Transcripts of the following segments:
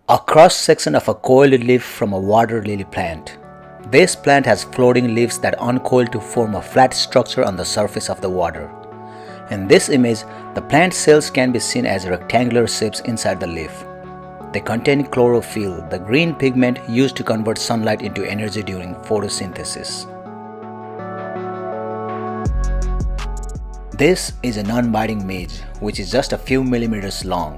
A cross-section of a coiled leaf from a water lily plant. This plant has floating leaves that uncoil to form a flat structure on the surface of the water. In this image, the plant cells can be seen as rectangular shapes inside the leaf. They contain chlorophyll, the green pigment used to convert sunlight into energy during photosynthesis. This is a non-biting midge, which is just a few millimeters long.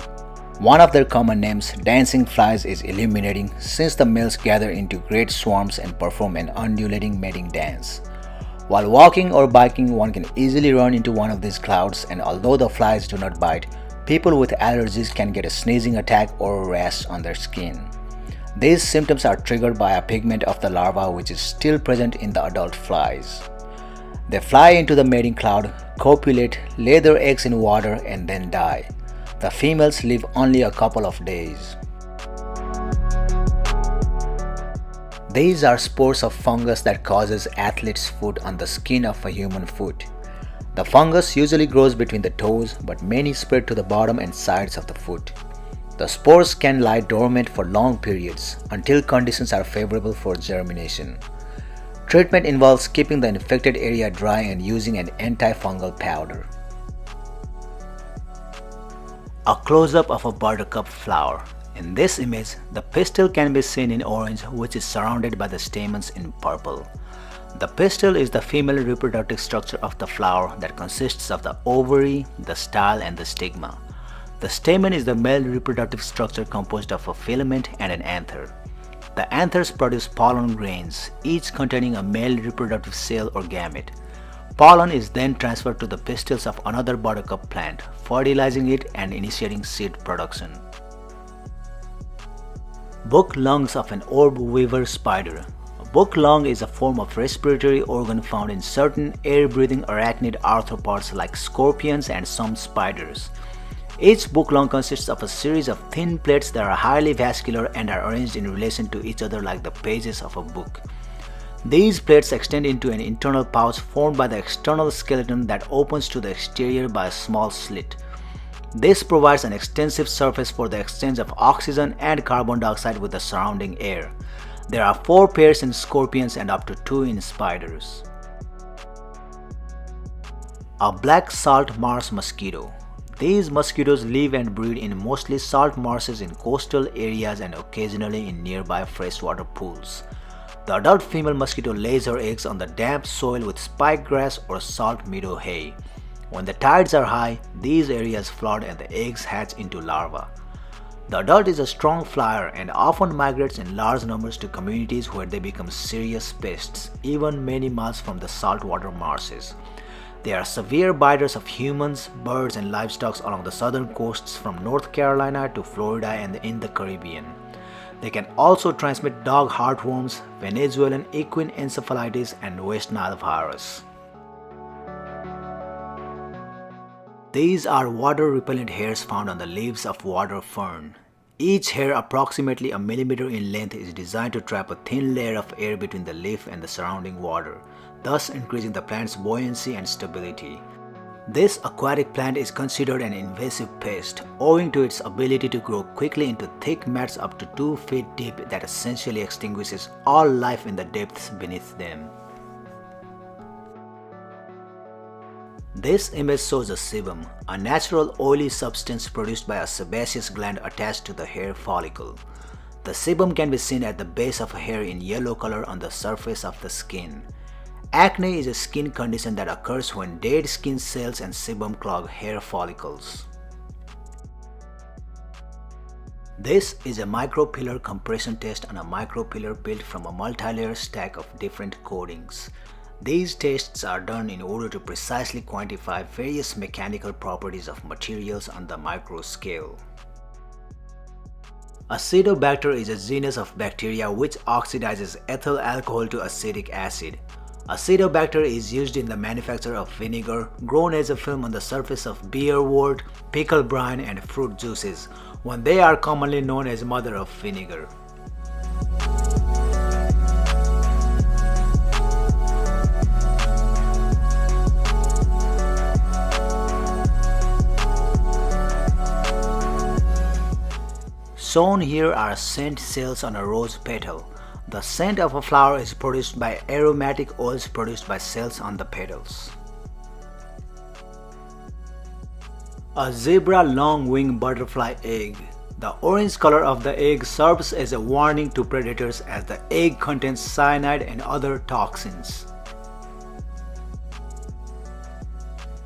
One of their common names, dancing flies, is illuminating since the males gather into great swarms and perform an undulating mating dance. While walking or biking, one can easily run into one of these clouds, and although the flies do not bite, people with allergies can get a sneezing attack or a rash on their skin. These symptoms are triggered by a pigment of the larva which is still present in the adult flies. They fly into the mating cloud, copulate, lay their eggs in water, and then die. The females live only a couple of days. These are spores of fungus that causes athlete's foot on the skin of a human foot. The fungus usually grows between the toes, but many spread to the bottom and sides of the foot. The spores can lie dormant for long periods until conditions are favorable for germination. Treatment involves keeping the infected area dry and using an antifungal powder. A close-up of a buttercup flower. In this image, the pistil can be seen in orange, which is surrounded by the stamens in purple. The pistil is the female reproductive structure of the flower that consists of the ovary, the style, and the stigma. The stamen is the male reproductive structure composed of a filament and an anther. The anthers produce pollen grains, each containing a male reproductive cell or gamete. Pollen is then transferred to the pistils of another buttercup plant, fertilizing it and initiating seed production. Book lungs of an orb weaver spider. A book lung is a form of respiratory organ found in certain air-breathing arachnid arthropods like scorpions and some spiders. Each book lung consists of a series of thin plates that are highly vascular and are arranged in relation to each other like the pages of a book. These plates extend into an internal pouch formed by the external skeleton that opens to the exterior by a small slit. This provides an extensive surface for the exchange of oxygen and carbon dioxide with the surrounding air. There are 4 pairs in scorpions and up to 2 in spiders. A black salt marsh mosquito. These mosquitoes live and breed in mostly salt marshes in coastal areas and occasionally in nearby freshwater pools. The adult female mosquito lays her eggs on the damp soil with spike grass or salt meadow hay. When the tides are high, these areas flood and the eggs hatch into larvae. The adult is a strong flyer and often migrates in large numbers to communities where they become serious pests, even many miles from the saltwater marshes. They are severe biters of humans, birds, and livestock along the southern coasts from North Carolina to Florida and in the Caribbean. They can also transmit dog heartworms, Venezuelan equine encephalitis, and West Nile virus. These are water-repellent hairs found on the leaves of water fern. Each hair, approximately a millimeter in length, is designed to trap a thin layer of air between the leaf and the surrounding water, thus increasing the plant's buoyancy and stability. This aquatic plant is considered an invasive pest, owing to its ability to grow quickly into thick mats up to 2 feet deep that essentially extinguishes all life in the depths beneath them. This image shows a sebum, a natural oily substance produced by a sebaceous gland attached to the hair follicle. The sebum can be seen at the base of a hair in yellow color on the surface of the skin. Acne is a skin condition that occurs when dead skin cells and sebum clog hair follicles. This is a micropillar compression test on a micropillar built from a multi-layer stack of different coatings. These tests are done in order to precisely quantify various mechanical properties of materials on the micro scale. Acidobacter is a genus of bacteria which oxidizes ethyl alcohol to acetic acid. Acidobacter is used in the manufacture of vinegar, grown as a film on the surface of beer wort, pickle brine, and fruit juices, when they are commonly known as mother of vinegar. Shown here are scent cells on a rose petal. The scent of a flower is produced by aromatic oils produced by cells on the petals. A zebra long-winged butterfly egg. The orange color of the egg serves as a warning to predators as the egg contains cyanide and other toxins.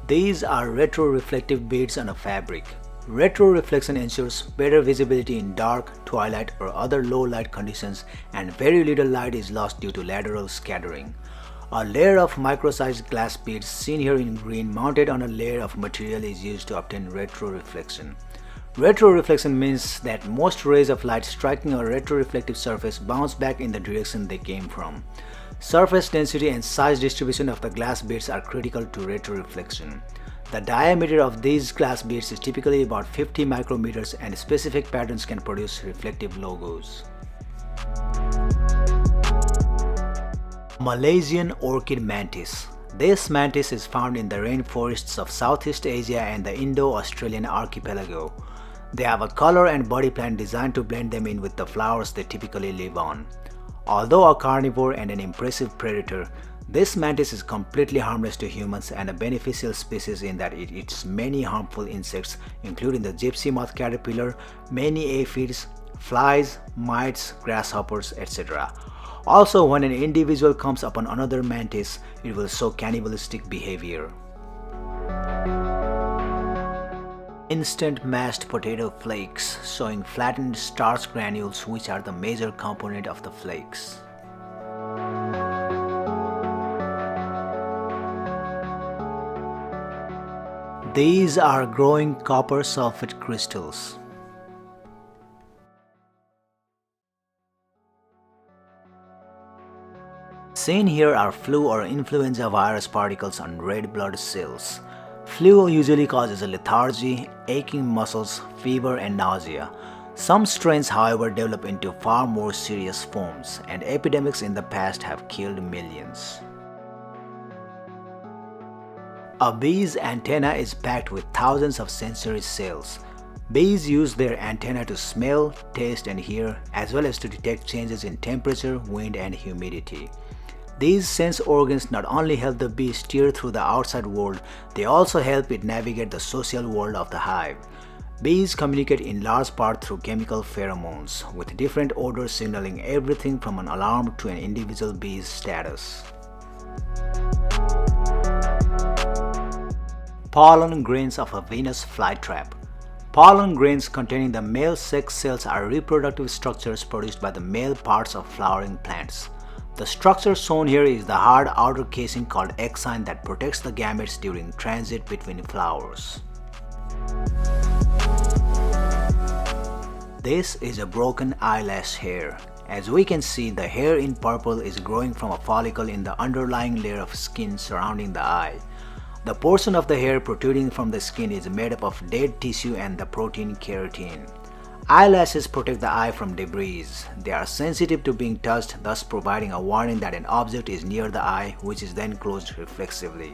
These are retroreflective beads on a fabric. Retroreflection ensures better visibility in dark, twilight or other low light conditions, and very little light is lost due to lateral scattering. A layer of micro-sized glass beads seen here in green mounted on a layer of material is used to obtain retroreflection. Retroreflection means that most rays of light striking a retroreflective surface bounce back in the direction they came from. Surface density and size distribution of the glass beads are critical to retroreflection. The diameter of these glass beads is typically about 50 micrometers, and specific patterns can produce reflective logos. Malaysian orchid mantis. This mantis is found in the rainforests of Southeast Asia and the Indo-Australian archipelago. They have a color and body plan designed to blend them in with the flowers they typically live on. Although a carnivore and an impressive predator, this mantis is completely harmless to humans and a beneficial species in that it eats many harmful insects, including the gypsy moth caterpillar, many aphids, flies, mites, grasshoppers, etc. Also, when an individual comes upon another mantis, it will show cannibalistic behavior. Instant mashed potato flakes, showing flattened starch granules which are the major component of the flakes. These are growing copper sulfate crystals. Seen here are flu or influenza virus particles on red blood cells. Flu usually causes lethargy, aching muscles, fever, and nausea. Some strains, however, develop into far more serious forms, and epidemics in the past have killed millions. A bee's antenna is packed with thousands of sensory cells. Bees use their antenna to smell, taste, and hear, as well as to detect changes in temperature, wind, and humidity. These sense organs not only help the bee steer through the outside world, they also help it navigate the social world of the hive. Bees communicate in large part through chemical pheromones, with different odors signaling everything from an alarm to an individual bee's status. Pollen grains of a Venus flytrap. Pollen grains containing the male sex cells are reproductive structures produced by the male parts of flowering plants. The structure shown here is the hard outer casing called exine that protects the gametes during transit between flowers. This is a broken eyelash hair. As we can see, the hair in purple is growing from a follicle in the underlying layer of skin surrounding the eye. The portion of the hair protruding from the skin is made up of dead tissue and the protein keratin. Eyelashes protect the eye from debris. They are sensitive to being touched, thus providing a warning that an object is near the eye, which is then closed reflexively.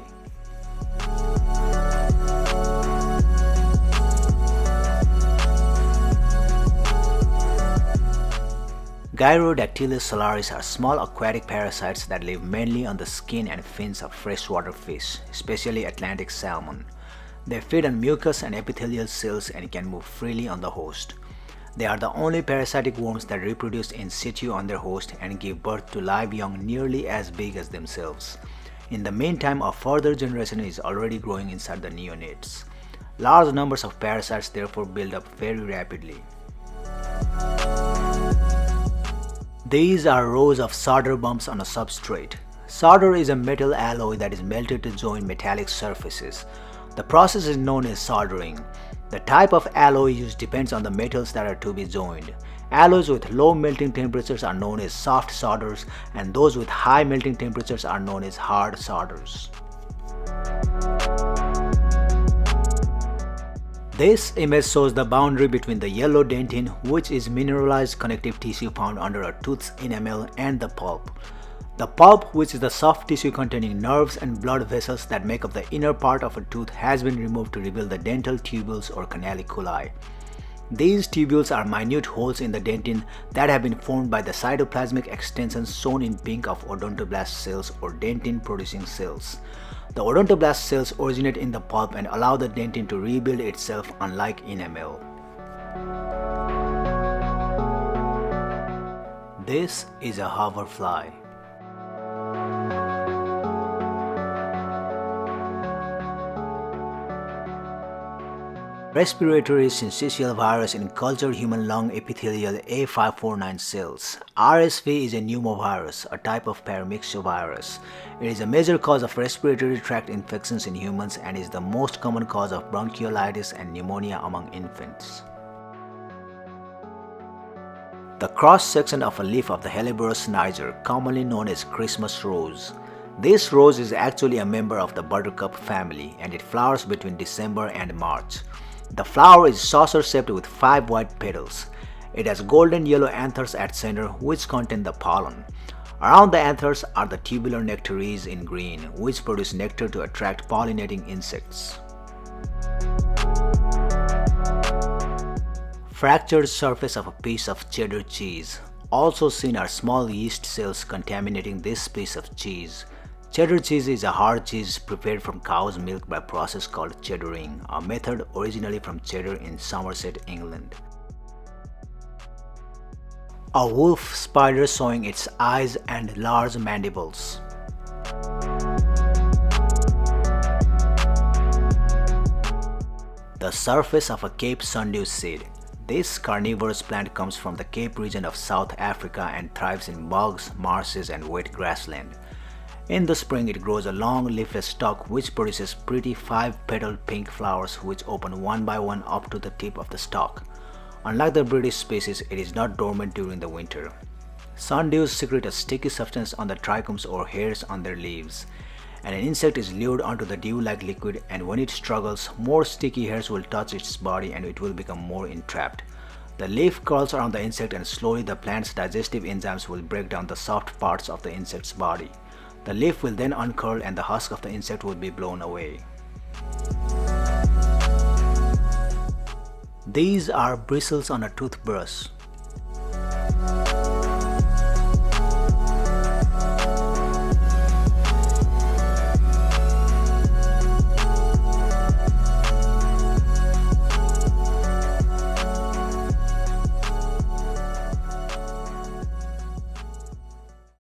Gyrodactylus salaris are small aquatic parasites that live mainly on the skin and fins of freshwater fish, especially Atlantic salmon. They feed on mucus and epithelial cells and can move freely on the host. They are the only parasitic worms that reproduce in situ on their host and give birth to live young nearly as big as themselves. In the meantime, a further generation is already growing inside the neonates. Large numbers of parasites therefore build up very rapidly. These are rows of solder bumps on a substrate. Solder is a metal alloy that is melted to join metallic surfaces. The process is known as soldering. The type of alloy used depends on the metals that are to be joined. Alloys with low melting temperatures are known as soft solders, and those with high melting temperatures are known as hard solders. This image shows the boundary between the yellow dentin, which is mineralized connective tissue found under a tooth's enamel, and the pulp. The pulp, which is the soft tissue containing nerves and blood vessels that make up the inner part of a tooth, has been removed to reveal the dental tubules or canaliculi. These tubules are minute holes in the dentin that have been formed by the cytoplasmic extensions shown in pink of odontoblast cells or dentin-producing cells. The odontoblast cells originate in the pulp and allow the dentin to rebuild itself, unlike enamel. This is a hoverfly. Respiratory syncytial virus in cultured human lung epithelial A549 cells. RSV is a pneumovirus, a type of paramyxovirus. It is a major cause of respiratory tract infections in humans and is the most common cause of bronchiolitis and pneumonia among infants. The cross-section of a leaf of the Helleborus niger, commonly known as Christmas rose. This rose is actually a member of the buttercup family and it flowers between December and March. The flower is saucer-shaped with 5 white petals. It has golden yellow anthers at center which contain the pollen. Around the anthers are the tubular nectaries in green which produce nectar to attract pollinating insects. Fractured surface of a piece of cheddar cheese. Also seen are small yeast cells contaminating this piece of cheese. Cheddar cheese is a hard cheese prepared from cow's milk by a process called cheddaring, a method originally from Cheddar in Somerset, England. A wolf spider showing its eyes and large mandibles. The surface of a Cape sundew seed. This carnivorous plant comes from the Cape region of South Africa and thrives in bogs, marshes, and wet grassland. In the spring, it grows a long leafless stalk which produces pretty 5-petaled pink flowers which open one by one up to the tip of the stalk. Unlike the British species, it is not dormant during the winter. Sundews secrete a sticky substance on the trichomes or hairs on their leaves. And an insect is lured onto the dew-like liquid, and when it struggles, more sticky hairs will touch its body and it will become more entrapped. The leaf curls around the insect and slowly the plant's digestive enzymes will break down the soft parts of the insect's body. The leaf will then uncurl and the husk of the insect will be blown away. These are bristles on a toothbrush.